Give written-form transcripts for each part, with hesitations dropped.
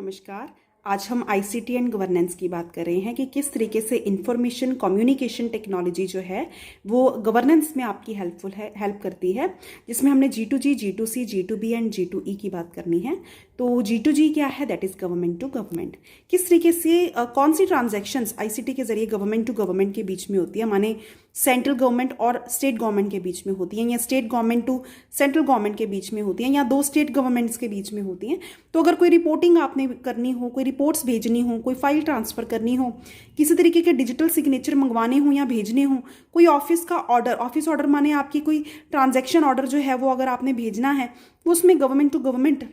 नमस्कार। आज हम आईसीटी एंड गवर्नेंस की बात कर रहे हैं कि किस तरीके से इंफॉर्मेशन कम्युनिकेशन टेक्नोलॉजी जो है वो गवर्नेंस में आपकी हेल्प करती है, जिसमें हमने G2G, G2C, G2B and G2E की बात करनी है। तो G2G क्या है? That is government to government. किस तरीके से कौन सी ट्रांजैक्शंस आईसीटी के जरिए गवर्नमेंट टू गवर्नमेंट के बीच में होती है, माने सेंट्रल गवर्नमेंट और स्टेट गवर्नमेंट के बीच में होती हैं, या state government to central government के बीच में होती हैं, या दो स्टेट गवर्नमेंट्स के बीच में होती हैं। तो अगर कोई रिपोर्टिंग आपने करनी हो, कोई रिपोर्ट्स भेजनी हो, कोई फाइल ट्रांसफर करनी हो, किसी तरीके के डिजिटल सिग्नेचर मंगवाने हो या भेजने हो, कोई ऑफिस का ऑर्डर, ऑफिस ऑर्डर माने आपकी कोई ट्रांजैक्शन ऑर्डर जो है वो अगर आपने भेजना है, वो उसमें गवर्नमेंट टू गवर्नमेंट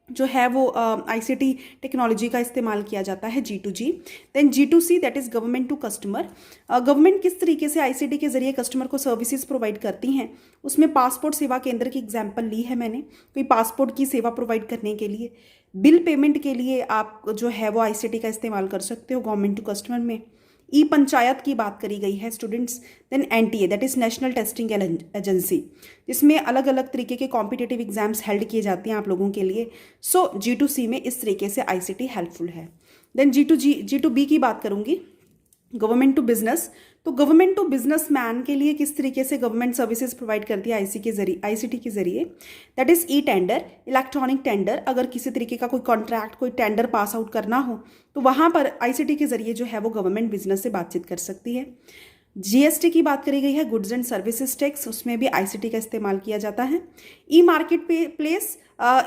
जो है वो आईसीटी टेक्नोलॉजी का इस्तेमाल किया जाता है G2G। Then G2C that is government to customer. Government किस तरीके से आईसीटी के जरिए कस्टमर को सर्विसेज प्रोवाइड करती हैं, उसमें पासपोर्ट सेवा केंद्र की एग्जांपल ली है मैंने। कोई पासपोर्ट की सेवा प्रोवाइड करने के लिए, बिल पेमेंट के लिए आप जो है वो आईसीटी का इस्तेमाल कर सकते हो गवर्नमेंट टू कस्टमर में। ई पंचायत की बात करी गई है students. Then NTA that is national testing agency, जिसमें अलग अलग तरीके के कॉम्पिटिटिव एग्जाम्स हेल्ड किए जाते हैं आप लोगों के लिए। सो G2C में इस तरीके से आईसीटी हेल्पफुल है। देन G2B की बात करूंगी, गवर्नमेंट टू बिजनेस। तो गवर्नमेंट टू बिजनेस मैन के लिए किस तरीके से गवर्नमेंट सर्विसेज प्रोवाइड करती है आईसीटी के जरिए, that is e tender, electronic tender. अगर किसी तरीके का कोई कॉन्ट्रैक्ट, कोई टेंडर पास आउट करना हो तो वहां पर आईसीटी के जरिए जो है वो गवर्नमेंट बिजनेस से बातचीत कर सकती है। जीएसटी की बात करी गई है, गुड्स एंड सर्विसेज टैक्स, उसमें भी आईसीटी का इस्तेमाल किया जाता है। E marketplace,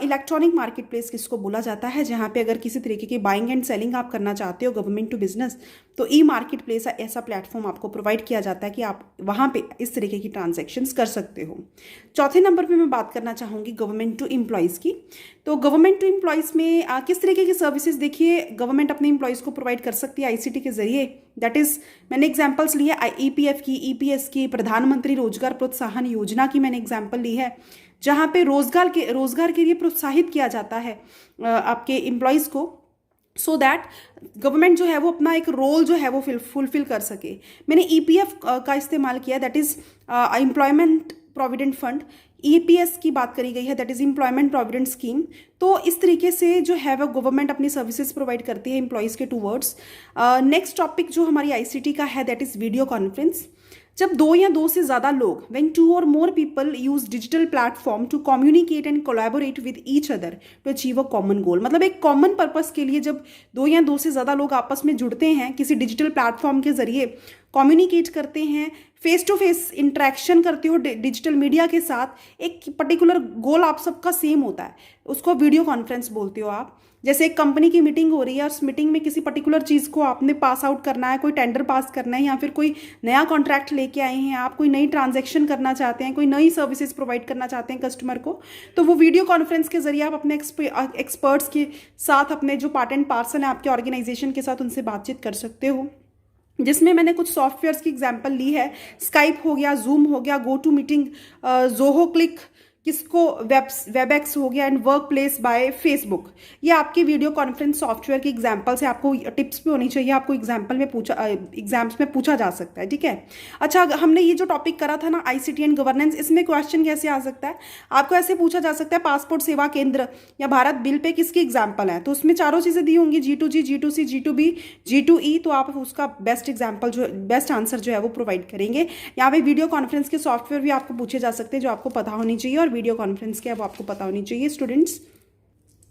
electronic marketplace किसको बोला जाता है, जहां पे अगर किसी तरीके की बाइंग एंड सेलिंग आप करना चाहते हो गवर्नमेंट टू बिजनेस, तो ई मार्केट प्लेस ऐसा प्लेटफॉर्म आपको प्रोवाइड किया जाता है कि आप वहां पे इस तरीके की ट्रांजैक्शंस कर सकते हो। चौथे नंबर पे मैं बात करना चाहूँगी गवर्नमेंट टू एम्प्लॉयज़ की। तो गवर्नमेंट टू एम्प्लॉयज़ में किस तरीके की सर्विसेज देखिए गवर्नमेंट अपने एम्प्लॉयज़ को प्रोवाइड कर सकती है आईसीटी के जरिए। दैट इज मैंने एग्जाम्पल्स लिए ईपीएफ की, ईपीएस की, प्रधानमंत्री रोजगार प्रोत्साहन योजना की मैंने एग्जाम्पल ली है, जहाँ पे रोजगार के लिए प्रोत्साहित किया जाता है आपके एम्प्लॉयज़ को, सो दैट गवर्नमेंट जो है वो अपना एक रोल जो है वो फुलफिल कर सके। मैंने ईपीएफ का इस्तेमाल किया, that is employment provident fund. EPS की बात करी गई है, that is employment provident scheme. तो इस तरीके से जो है वो गवर्नमेंट अपनी सर्विसेज प्रोवाइड करती है एम्प्लॉयज़ के टूवर्ड्स। नेक्स्ट टॉपिक जो हमारी आईसीटी का है दैट इज वीडियो कॉन्फ्रेंस। जब दो या दो से ज्यादा लोग, when two or more people use digital platform to communicate and collaborate with each other to achieve a common goal, मतलब एक कॉमन पर्पस के लिए जब दो या दो से ज्यादा लोग आपस में जुड़ते हैं, किसी डिजिटल प्लेटफॉर्म के जरिए कम्युनिकेट करते हैं, फेस टू फेस इंटरेक्शन करते हो डिजिटल मीडिया के साथ, एक पर्टिकुलर गोल आप सबका सेम होता है, उसको वीडियो कॉन्फ्रेंस बोलते हो आप। जैसे एक कंपनी की मीटिंग हो रही है और उस मीटिंग में किसी पर्टिकुलर चीज़ को आपने पास आउट करना है, कोई टेंडर पास करना है, या फिर कोई नया कॉन्ट्रैक्ट लेके आए हैं आप, कोई नई ट्रांजैक्शन करना चाहते हैं, कोई नई सर्विसेज प्रोवाइड करना चाहते हैं कस्टमर को, तो वो वीडियो कॉन्फ्रेंस के जरिए आप अपने एक्सपर्ट्स के साथ, अपने जो पार्ट एंड पार्सल है आपके ऑर्गेनाइजेशन के साथ, उनसे बातचीत कर सकते हो। जिसमें मैंने कुछ सॉफ्टवेयर्स की एग्जांपल ली है, स्काइप हो गया, जूम हो गया, go to meeting, Zoho click, किसको वेबएक्स हो गया, and workplace by Facebook. ये आपके वीडियो कॉन्फ्रेंस सॉफ्टवेयर की एग्जांपल्स है, आपको टिप्स भी होनी चाहिए, आपको एग्जांपल में एग्जाम्स में पूछा जा सकता है, ठीक है। अच्छा, हमने ये जो टॉपिक करा था ना आईसीटी एंड गवर्नेंस, इसमें क्वेश्चन कैसे आ सकता है, आपको ऐसे पूछा जा सकता है पासपोर्ट सेवा केंद्र या भारत बिल पे किसकी एग्जाम्पल है, तो उसमें चारों चीजें दी होंगी, G2G, G2C, G2B, G2E, तो आप उसका बेस्ट आंसर जो है वो प्रोवाइड करेंगे। यहाँ पे वीडियो कॉन्फ्रेंस के सॉफ्टवेयर भी आपको पूछे जा सकते हैं जो आपको पता होनी चाहिए, और वीडियो कॉन्फ्रेंस की अब आपको पता होनी चाहिए स्टूडेंट्स।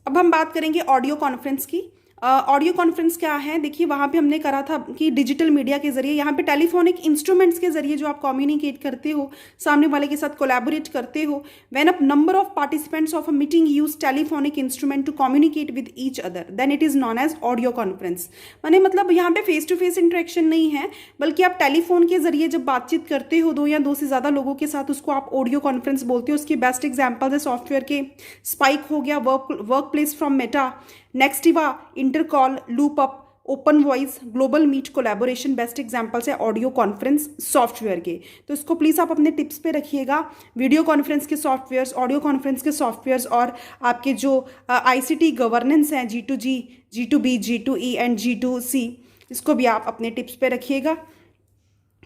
अब हम बात करेंगे ऑडियो कॉन्फ्रेंस की। ऑडियो कॉन्फ्रेंस क्या है, देखिए वहाँ पे हमने करा था कि डिजिटल मीडिया के जरिए, यहाँ पे टेलीफोनिक इंस्ट्रूमेंट्स के जरिए जो आप कम्युनिकेट करते हो, सामने वाले के साथ कोलैबोरेट करते हो। When a number of participants of a meeting use telephonic instrument to communicate with each other, then it is known as audio conference. माने मतलब यहाँ पे फेस टू फेस इंटरेक्शन नहीं है, बल्कि आप टेलीफोन के जरिए जब बातचीत करते हो दो या दो से ज्यादा लोगों के साथ, उसको आप ऑडियो कॉन्फ्रेंस बोलते हो। उसके बेस्ट एग्जाम्पल है सॉफ्टवेयर के स्पाइक हो गया, Workplace from Meta, Nextiva, InterCall, LoopUp, OpenVoice, GlobalMeet, collaboration, best examples है ऑडियो कॉन्फ्रेंस सॉफ्टवेयर के। तो इसको प्लीज़ आप अपने टिप्स पे रखिएगा, वीडियो कॉन्फ्रेंस के सॉफ्टवेयर्स, ऑडियो कॉन्फ्रेंस के सॉफ्टवेयर्स, और आपके जो आईसीटी गवर्नेंस हैं G2G, G2B, G2E and G2C, इसको भी आप अपने टिप्स पे रखिएगा।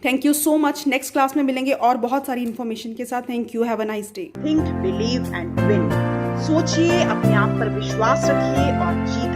Thank you so much. Next class में मिलेंगे और बहुत सारी इन्फॉर्मेशन के साथ। Thank you, have a nice day. Think, believe and win. सोचिए, अपने आप पर विश्वास रखिए और जीत